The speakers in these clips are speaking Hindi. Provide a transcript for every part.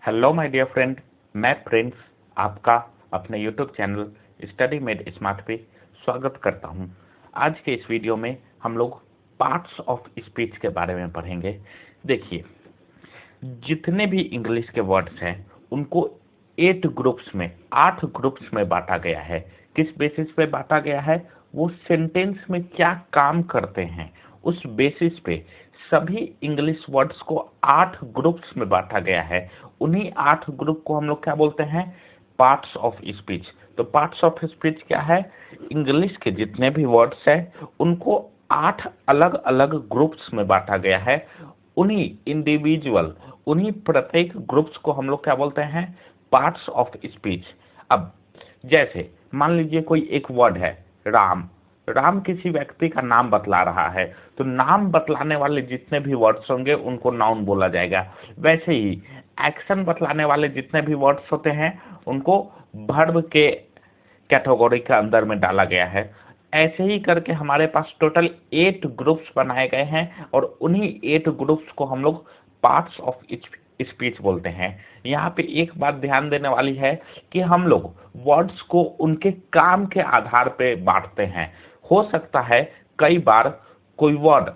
हेलो माय डियर फ्रेंड, मैं प्रिंस आपका अपने YouTube channel study made smart पे स्वागत करता हूं। आज के इस वीडियो में हम लोग पार्ट्स ऑफ स्पीच के बारे में पढ़ेंगे। देखिए, जितने भी इंग्लिश के वर्ड्स हैं उनको 8 ग्रुप्स में बांटा गया है। किस बेसिस पे बांटा गया है? वो सेंटेंस में क्या काम करते हैं उस बेसिस पे सभी इंग्लिश वर्ड्स को 8 ग्रुप्स में बांटा गया है। उन्हीं 8 ग्रुप को हम लोग क्या बोलते हैं? Parts of speech. तो पार्ट्स ऑफ स्पीच क्या है? इंग्लिश के जितने भी वर्ड्स हैं उनको 8 अलग अलग ग्रुप्स में बांटा गया है। उन्हीं प्रत्येक ग्रुप्स को हम लोग क्या बोलते हैं? Parts of speech. अब जैसे मान लीजिए कोई एक वर्ड है राम। राम किसी व्यक्ति का नाम बतला रहा है, तो नाम बतलाने वाले जितने भी वर्ड्स होंगे उनको नाउन बोला जाएगा। वैसे ही एक्शन बतलाने वाले जितने भी वर्ड्स होते हैं उनको वर्ब के कैटेगरी के अंदर में डाला गया है। ऐसे ही करके हमारे पास टोटल 8 ग्रुप्स बनाए गए हैं और उन्हीं 8 ग्रुप्स को हम लोग पार्ट्स ऑफ स्पीच बोलते हैं। यहाँ पे एक बात ध्यान देने वाली है कि हम लोग वर्ड्स को उनके काम के आधार पे बांटते हैं। हो सकता है कई बार कोई वर्ड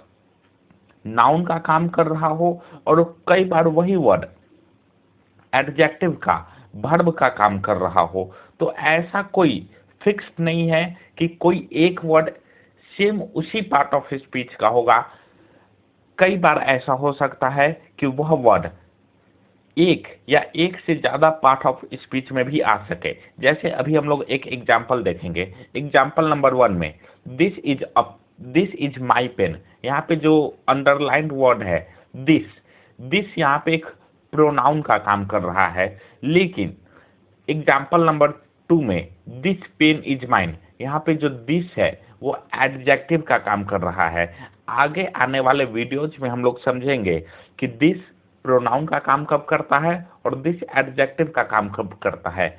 नाउन का काम कर रहा हो और कई बार वही वर्ड एडजेक्टिव का, वर्ब का काम कर रहा हो। तो ऐसा कोई फिक्स्ड नहीं है कि कोई एक वर्ड सेम उसी पार्ट ऑफ स्पीच का होगा। कई बार ऐसा हो सकता है कि वह वर्ड एक या एक से ज्यादा पार्ट ऑफ स्पीच में भी आ सके। जैसे अभी हम लोग एक एग्जाम्पल देखेंगे। एग्जाम्पल नंबर 1 में दिस इज माई पेन। यहाँ पे जो अंडरलाइंड वर्ड है दिस यहाँ पे एक प्रोनाउन का काम कर रहा है। लेकिन एग्जाम्पल नंबर 2 में दिस पेन इज माइन, यहाँ पे जो दिस है वो एडजेक्टिव का काम कर रहा है। आगे आने वाले वीडियोज में हम लोग समझेंगे कि दिस प्रोनाउन का काम कब करता है और दिस एडजेक्टिव का काम कब करता है।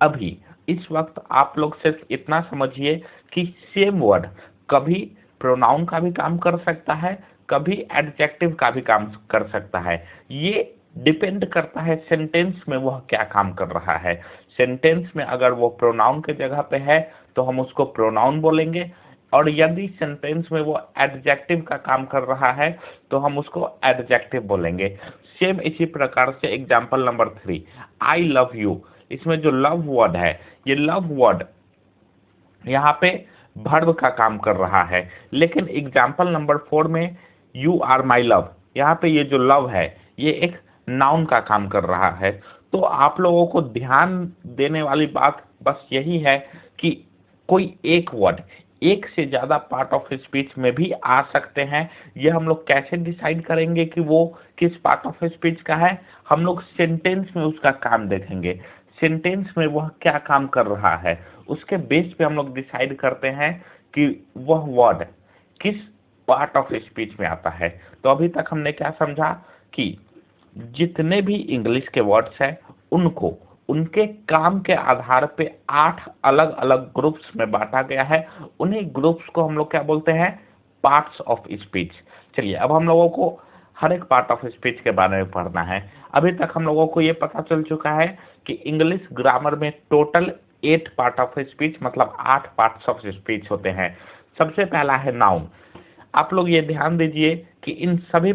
अभी इस वक्त आप लोग सिर्फ इतना समझिए कि सेम वर्ड कभी प्रोनाउन का भी काम कर सकता है, कभी एडजेक्टिव का भी काम कर सकता है। ये डिपेंड करता है सेंटेंस में वह क्या काम कर रहा है। सेंटेंस में अगर वो प्रोनाउन के जगह पे है तो हम उसको प्रोनाउन बोलेंगे, और यदि सेंटेंस में वो एडजेक्टिव का काम कर रहा है तो हम उसको एडजेक्टिव बोलेंगे। सेम इसी प्रकार से example number 3 I love you. इसमें जो लव वर्ड है, ये लव वर्ड यहाँ पे वर्ब का काम कर रहा है। लेकिन एग्जाम्पल नंबर 4 में यू आर माई लव, यहाँ पे ये जो लव है ये एक नाउन का काम कर रहा है। तो आप लोगों को ध्यान देने वाली बात बस यही है कि कोई एक वर्ड एक से ज्यादा पार्ट ऑफ स्पीच में भी आ सकते हैं। ये हम लोग कैसे डिसाइड करेंगे कि वो किस पार्ट ऑफ स्पीच का है? हम लोग सेंटेंस में उसका काम देखेंगे। सेंटेंस में वह क्या काम कर रहा है उसके बेस पे हम लोग डिसाइड करते हैं कि वह वर्ड किस पार्ट ऑफ स्पीच में आता है। तो अभी तक हमने क्या समझा कि जितने भी इंग्लिश के वर्ड्स हैं उनको उनके काम के आधार पे 8 अलग अलग ग्रुप्स में बांटा गया है। उन्हीं ग्रुप्स को हम लोग क्या बोलते हैं? Parts of speech. चलिए, अब हम लोगों को हर एक पार्ट ऑफ स्पीच के बारे में पढ़ना है। अभी तक हम लोगों को ये पता चल चुका है कि इंग्लिश ग्रामर में टोटल 8 पार्ट ऑफ स्पीच मतलब 8 पार्ट्स ऑफ स्पीच होते हैं। सबसे पहला है नाउन। आप लोग ये ध्यान दीजिए कि इन सभी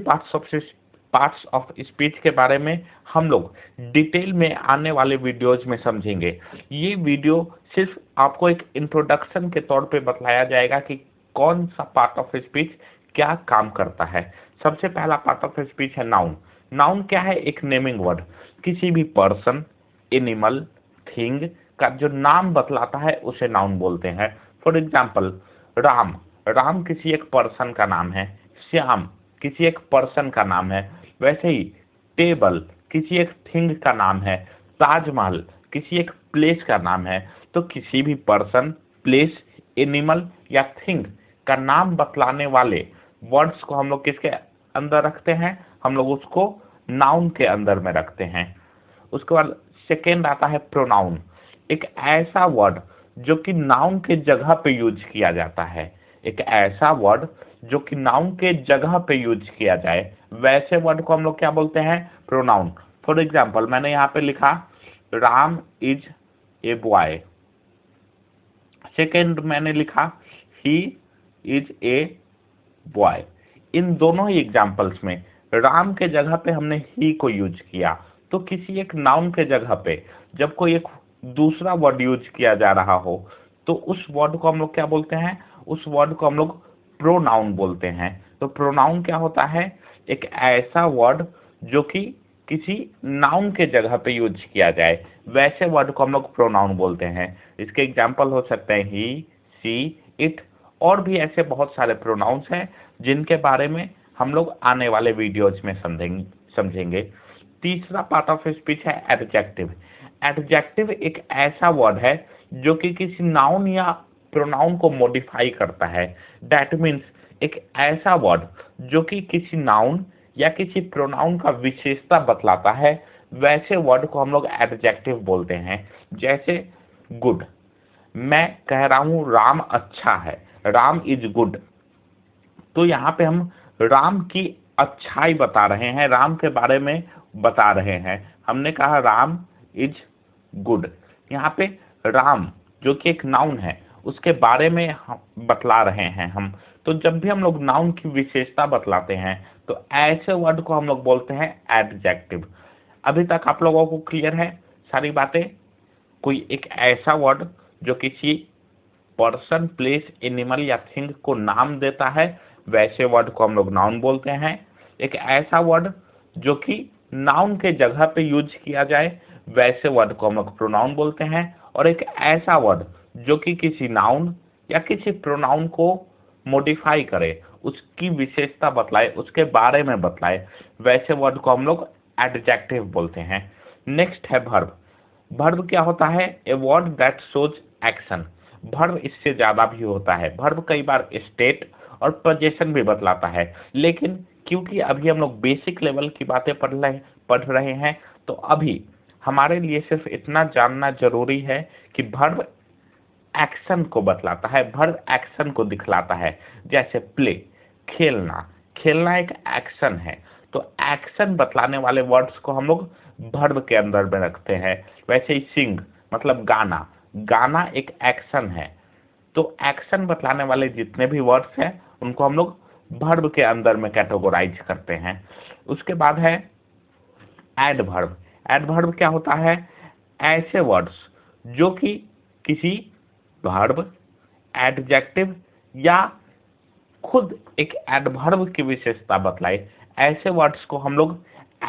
पार्ट्स ऑफ स्पीच के बारे में हम लोग डिटेल में आने वाले वीडियोज में समझेंगे। ये वीडियो सिर्फ आपको एक इंट्रोडक्शन के तौर पे बतलाया जाएगा कि कौन सा पार्ट ऑफ स्पीच क्या काम करता है। सबसे पहला पार्ट ऑफ स्पीच है नाउन। नाउन क्या है? एक नेमिंग वर्ड। किसी भी पर्सन, एनिमल, थिंग का जो नाम बतलाता है उसे नाउन बोलते हैं। फॉर एग्जाम्पल राम, राम किसी एक पर्सन का नाम है। श्याम किसी एक पर्सन का नाम है। वैसे ही टेबल किसी एक थिंग का नाम है। ताजमहल किसी एक प्लेस का नाम है। तो किसी भी पर्सन, प्लेस, एनिमल या थिंग का नाम बतलाने वाले वर्ड्स को हम लोग किसके अंदर रखते हैं? हम लोग उसको नाउन के अंदर में रखते हैं। उसके बाद सेकेंड आता है प्रोनाउन। एक ऐसा वर्ड जो कि नाउन के जगह पे यूज किया जाता है। एक ऐसा वर्ड जो कि नाउन के जगह पे यूज किया जाए, वैसे वर्ड को हम लोग क्या बोलते हैं? प्रोनाउन। फॉर एग्जाम्पल मैंने यहाँ पे लिखा Ram is a boy. Second मैंने लिखा ही इज ए बॉय। इन दोनों ही एग्जाम्पल्स में राम के जगह पे हमने ही को यूज किया। तो किसी एक नाउन के जगह पे जब कोई एक दूसरा वर्ड यूज किया जा रहा हो तो उस वर्ड को हम लोग क्या बोलते हैं, उस वर्ड को हम लोग प्रोनाउन बोलते हैं। तो प्रोनाउन क्या होता है, एक ऐसा वर्ड जो कि किसी नाउन के जगह पे यूज किया जाए, वैसे वर्ड को हम लोग प्रोनाउन बोलते हैं। इसके एग्जाम्पल हो सकते हैं ही, सी, इट, और भी ऐसे बहुत सारे प्रोनाउंस हैं जिनके बारे में हम लोग आने वाले वीडियोज में समझेंगे। तीसरा पार्ट ऑफ स्पीच है एडजेक्टिव। एडजेक्टिव एक ऐसा वर्ड है जो कि किसी नाउन या प्रोनाउन को मॉडिफाई करता है। दैट मीन्स एक ऐसा वर्ड जो कि किसी नाउन या किसी प्रोनाउन का विशेषता बतलाता है, वैसे वर्ड को हम लोग एडजेक्टिव बोलते हैं। जैसे गुड, मैं कह रहा हूं राम अच्छा है, राम इज गुड। तो यहाँ पे हम राम की अच्छाई बता रहे हैं, राम के बारे में बता रहे हैं। हमने कहा राम इज गुड। यहाँ पे राम जो कि एक नाउन है उसके बारे में बतला रहे हैं हम। तो जब भी हम लोग नाउन की विशेषता बतलाते हैं तो ऐसे वर्ड को हम लोग बोलते हैं एडजेक्टिव। अभी तक आप लोगों को क्लियर है सारी बातें? कोई एक ऐसा वर्ड जो किसी पर्सन, प्लेस, एनिमल या थिंग को नाम देता है, वैसे वर्ड को हम लोग नाउन बोलते हैं। एक ऐसा वर्ड जो कि नाउन के जगह पे यूज किया जाए, वैसे वर्ड को हम लोग प्रोनाउन बोलते हैं। और एक ऐसा वर्ड जो कि किसी नाउन या किसी प्रोनाउन को मॉडिफाई करे, उसकी विशेषता बतलाए, उसके बारे में बतलाए, वैसे वर्ड को हम लोग एडजेक्टिव बोलते हैं। नेक्स्ट है वर्ब। वर्ब क्या होता है? A word that shows action. Verb इससे ज्यादा भी होता है। वर्ब कई बार स्टेट और पोजीशन भी बतलाता है, लेकिन क्योंकि अभी हम लोग बेसिक लेवल की बातें पढ़ रहे हैं तो अभी हमारे लिए सिर्फ इतना जानना जरूरी है कि वर्ब एक्शन को बतलाता है, वर्ब एक्शन को दिखलाता है। जैसे प्ले, खेलना, खेलना एक एक्शन है। तो एक्शन बतलाने वाले वर्ड्स को हम लोग वर्ब के अंदर में रखते हैं। वैसे ही सिंग मतलब गाना, गाना एक एक्शन है। तो एक्शन बतलाने वाले जितने भी वर्ड्स हैं उनको हम लोग वर्ब के अंदर में कैटेगोराइज करते हैं। उसके बाद है एडवर्ब। एडवर्ब क्या होता है? ऐसे वर्ड्स जो कि किसी वर्ब, एडजेक्टिव या खुद एक एडवर्ब की विशेषता बतलाए, ऐसे वर्ड्स को हम लोग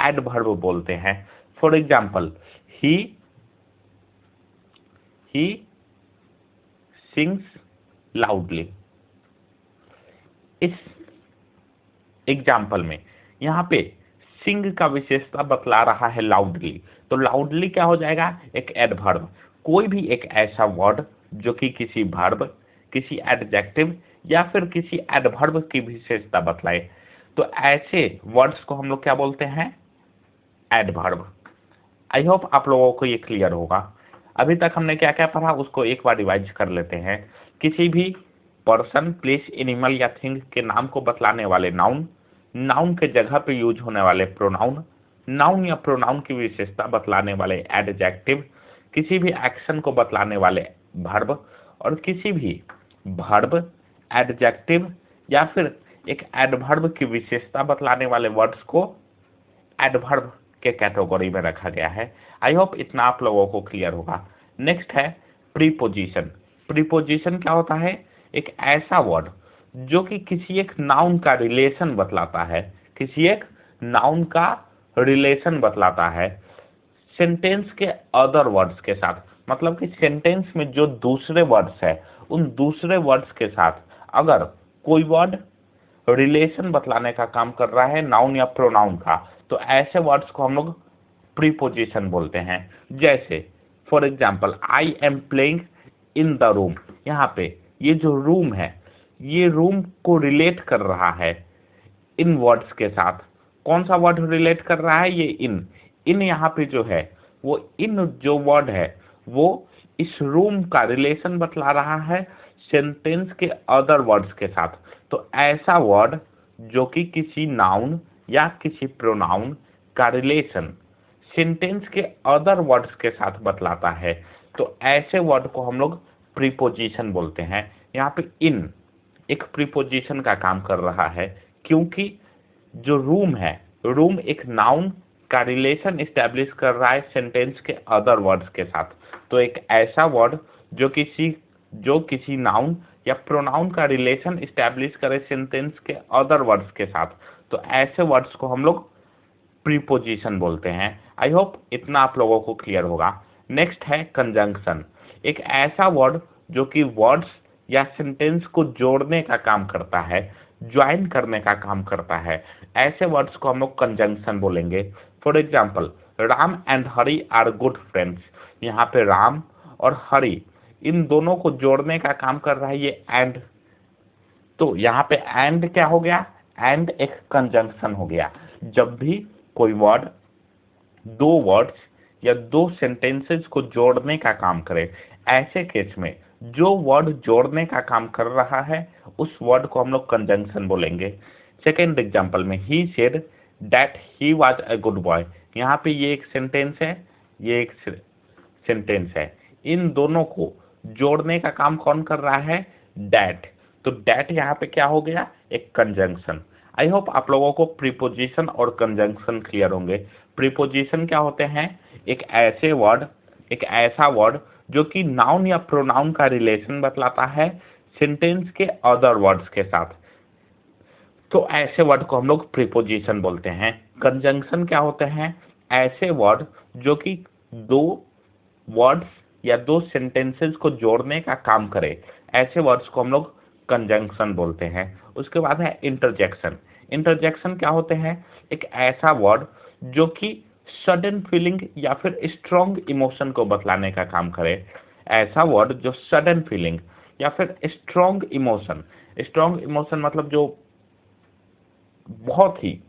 एडवर्ब बोलते हैं। For example he sings loudly. इस एग्जाम्पल में यहाँ पे सिंग का विशेषता बतला रहा है लाउडली, तो लाउडली क्या हो जाएगा? एक एडवर्ब। कोई भी एक ऐसा वर्ड जो कि किसी वर्ब, किसी एडजेक्टिव या फिर एडवर्ब की विशेषता बतलाए, तो ऐसे वर्ड्स को हम लोग क्या बोलते हैं? एडवर्ब। आई होप आप लोगों को ये क्लियर होगा। अभी तक हमने क्या क्या पढ़ा उसको एक बार रिवाइज कर लेते हैं। किसी भी पर्सन, प्लेस, एनिमल या थिंग के नाम को बतलाने वाले नाउन, नाउन के जगह पे यूज होने वाले प्रोनाउन, नाउन या प्रोनाउन की विशेषता बतलाने वाले एडजेक्टिव, किसी भी एक्शन को बतलाने वाले वर्ब, और किसी भी वर्ब, एडजेक्टिव या फिर एक एडवर्ब की विशेषता बतलाने वाले वर्ड्स को एडवर्ब के कैटेगरी में रखा गया है। आई होप इतना आप लोगों को क्लियर होगा। नेक्स्ट है प्रीपोजिशन। प्रीपोजिशन क्या होता है? एक ऐसा वर्ड जो कि किसी एक नाउन का रिलेशन बतलाता है, किसी एक नाउन का रिलेशन बतलाता है सेंटेंस के अदर वर्ड्स के साथ। मतलब कि सेंटेंस में जो दूसरे वर्ड्स है उन दूसरे वर्ड्स के साथ अगर कोई वर्ड रिलेशन बतलाने का काम कर रहा है नाउन या प्रोनाउन का, तो ऐसे वर्ड्स को हम लोग प्रीपोजिशन बोलते हैं। जैसे for example I am playing in the room. यहाँ पे ये जो रूम है, ये रूम को रिलेट कर रहा है इन वर्ड्स के साथ। कौन सा वर्ड रिलेट कर रहा है? ये इन। इन यहाँ पे जो है वो इन जो वर्ड है वो इस रूम का रिलेशन बतला रहा है सेंटेंस के अदर वर्ड्स के साथ। तो ऐसा वर्ड जो कि किसी नाउन या किसी प्रोनाउन का रिलेशन सेंटेंस के अदर वर्ड्स के साथ बतलाता है, तो ऐसे वर्ड को हम लोग प्रीपोजिशन बोलते हैं। यहाँ पे इन एक प्रीपोजिशन का काम कर रहा है, क्योंकि जो रूम है, रूम एक नाउन का रिलेशन इस्टेब्लिश कर रहा है सेंटेंस के अदर वर्ड्स के साथ। तो एक ऐसा वर्ड जो किसी नाउन या प्रोनाउन का रिलेशन इस्टेब्लिश करे सेंटेंस के अदर वर्ड्स के साथ, तो ऐसे वर्ड्स को हम लोग प्रीपोजिशन बोलते हैं। आई होप इतना आप लोगों को क्लियर होगा। नेक्स्ट है कंजंक्शन, एक ऐसा वर्ड जो कि वर्ड्स या सेंटेंस को जोड़ने का काम करता है, ज्वाइन करने का काम करता है। ऐसे वर्ड्स को हम लोग कंजंक्शन बोलेंगे। For example, Ram and Hari are good friends. यहाँ पे राम और हरी इन दोनों को जोड़ने का काम कर रहा है ये एंड। तो यहाँ पे एंड क्या हो गया? एंड एक कंजंक्शन हो गया। जब भी कोई वर्ड दो वर्ड्स या दो सेंटेंसेस को जोड़ने का काम करे, ऐसे केस में जो वर्ड जोड़ने का काम कर रहा है उस वर्ड को हम लोग कंजंक्शन बोलेंगे। सेकेंड एग्जाम्पल में, he said that he was a good boy. यहाँ पे ये एक सेंटेंस है, ये एक सेंटेंस है। इन दोनों को जोड़ने का काम कौन कर रहा है? दैट। तो दैट यहाँ पे क्या हो गया? एक कंजंक्शन। आई होप आप लोगों को प्रीपोजिशन और कंजंक्शन क्लियर होंगे। प्रीपोजिशन क्या होते हैं? एक ऐसा वर्ड जो कि नाउन या प्रोनाउन का रिलेशन बतलाता है सेंटेंस के अदर वर्ड्स के साथ, तो ऐसे वर्ड को हम लोग प्रीपोजिशन बोलते हैं। कंजंक्शन क्या होते हैं? ऐसे वर्ड जो कि दो वर्ड्स या दो सेंटेंसेस को जोड़ने का काम करे, ऐसे वर्ड्स को हम लोग कंजंक्शन बोलते हैं। उसके बाद है इंटरजेक्शन। इंटरजेक्शन क्या होते हैं? एक ऐसा वर्ड जो कि सडन फीलिंग या फिर स्ट्रॉन्ग इमोशन को बतलाने का काम करे। ऐसा वर्ड जो सडन फीलिंग या फिर स्ट्रॉन्ग इमोशन मतलब जो बहुत ही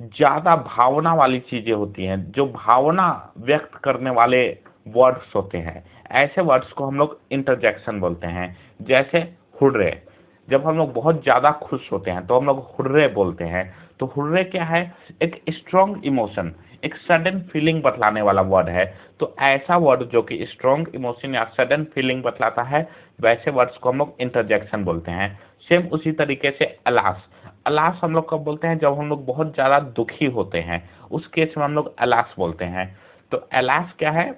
ज्यादा भावना वाली चीजें होती हैं, जो भावना व्यक्त करने वाले वर्ड्स होते हैं, ऐसे वर्ड्स को हम लोग इंटरजेक्शन बोलते हैं। जैसे हुर्रे, जब हम लोग बहुत ज्यादा खुश होते हैं तो हम लोग हुर्रे बोलते हैं। तो हुर्रे क्या है? एक स्ट्रॉन्ग इमोशन, एक सडन फीलिंग बतलाने वाला वर्ड है। तो ऐसा वर्ड जो कि स्ट्रॉन्ग इमोशन या सडन फीलिंग बतलाता है, वैसे वर्ड्स को हम लोग इंटरजेक्शन बोलते हैं। सेम उसी तरीके से अलास। अलास हम लोग कब बोलते हैं? जब हम लोग बहुत ज्यादा दुखी होते हैं, उस केस में हम लोग अलास बोलते हैं। तो अलास क्या है?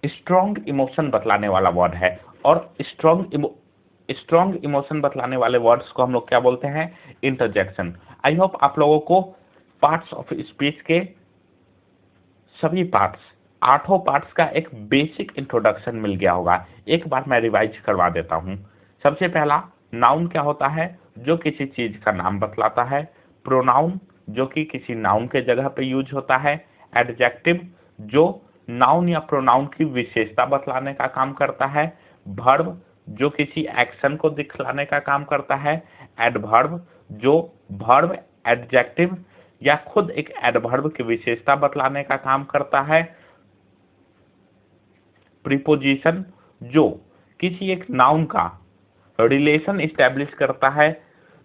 स्ट्रॉन्ग इमोशन बतलाने वाला वर्ड है। और स्ट्रॉन्ग इमोशन बतलाने वाले वर्ड्स को हम लोग क्या बोलते हैं? इंटरजेक्शन। आई होप आप लोगों को पार्ट्स ऑफ स्पीच के सभी पार्ट्स, आठों पार्ट्स का एक बेसिक इंट्रोडक्शन मिल गया होगा। एक बार मैं रिवाइज करवा देता हूँ। सबसे पहला, नाउन क्या होता है? जो किसी चीज का नाम बतलाता है। प्रोनाउन जो कि किसी नाउन के जगह पे यूज होता है। एडजेक्टिव जो नाउन या प्रोनाउन की विशेषता बतलाने का काम करता है। वर्ब जो किसी एक्शन को दिखलाने का काम करता है। एडवर्ब जो वर्ब, एडजेक्टिव या खुद एक एडवर्ब की विशेषता बतलाने का काम करता है। प्रीपोजिशन जो किसी एक नाउन का रिलेशन इस्टेब्लिश करता है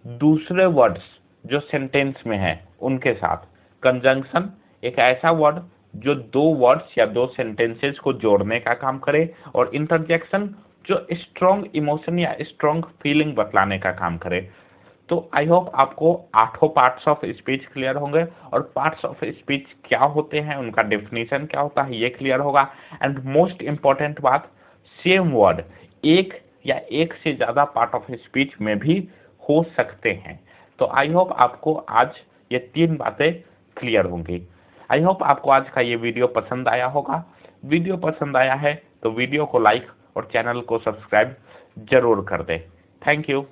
दूसरे वर्ड्स जो सेंटेंस में है उनके साथ। कंजंक्शन एक ऐसा वर्ड जो दो वर्ड्स या दो सेंटेंसेस को जोड़ने का काम करे। और इंटरजेक्शन जो स्ट्रॉन्ग इमोशन या स्ट्रॉन्ग फीलिंग बतलाने का काम करे। तो आई होप आपको आठों पार्ट्स ऑफ स्पीच क्लियर होंगे, और पार्ट्स ऑफ स्पीच क्या होते हैं, उनका डेफिनेशन क्या होता है, ये क्लियर होगा। एंड मोस्ट इंपॉर्टेंट बात, सेम वर्ड एक या एक से ज्यादा पार्ट ऑफ स्पीच में भी हो सकते हैं। तो आई होप आपको आज ये तीन बातें क्लियर होंगी। आई होप आपको आज का ये वीडियो पसंद आया होगा। वीडियो पसंद आया है तो वीडियो को लाइक और चैनल को सब्सक्राइब जरूर कर दें। Thank you.